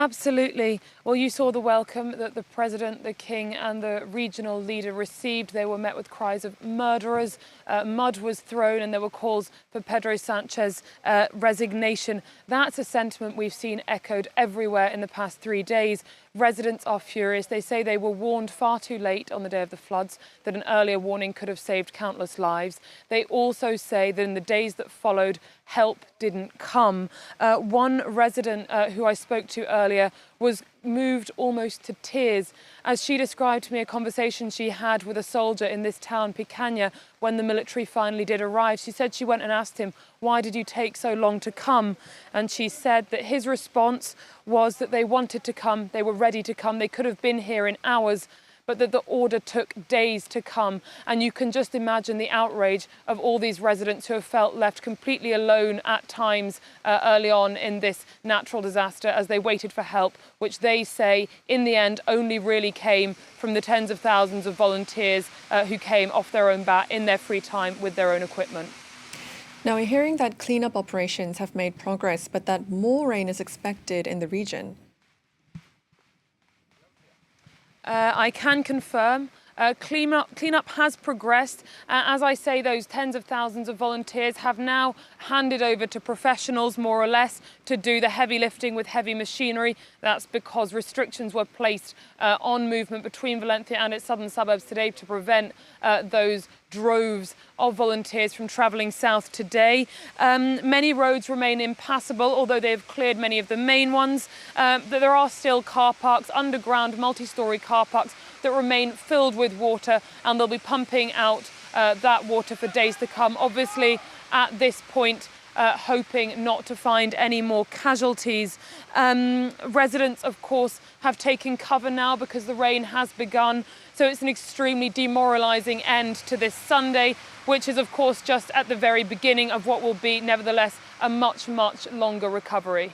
Absolutely. Well, you saw the welcome that the President, the King and the regional leader received. They were met with cries of murderers. Mud was thrown and there were calls for Pedro Sanchez's resignation. That's a sentiment we've seen echoed everywhere in the past 3 days. Residents are furious. They say they were warned far too late on the day of the floods, that an earlier warning could have saved countless lives. They also say that in the days that followed, help didn't come. One resident who I spoke to earlier was moved almost to tears as she described to me a conversation she had with a soldier in this town, Picaña, when the military finally did arrive. She said she went and asked him, "Why did you take so long to come?" And she said that his response was that they wanted to come, they were ready to come, they could have been here in hours, but that the order took days to come. And you can just imagine the outrage of all these residents who have felt left completely alone at times early on in this natural disaster as they waited for help, which they say in the end only really came from the tens of thousands of volunteers who came off their own bat in their free time with their own equipment. Now, we're hearing that cleanup operations have made progress, but that more rain is expected in the region. I can confirm cleanup has progressed. As I say, those tens of thousands of volunteers have now handed over to professionals, more or less, to do the heavy lifting with heavy machinery. That's because restrictions were placed on movement between Valencia and its southern suburbs today to prevent those droves of volunteers from travelling south today. Many roads remain impassable, although they've cleared many of the main ones. There are still car parks, underground multi-storey car parks, that remain filled with water, and they'll be pumping out that water for days to come. Obviously, at this point, hoping not to find any more casualties. Residents, of course, have taken cover now because the rain has begun. So it's an extremely demoralising end to this Sunday, which is, of course, just at the very beginning of what will be, nevertheless, a much, much longer recovery.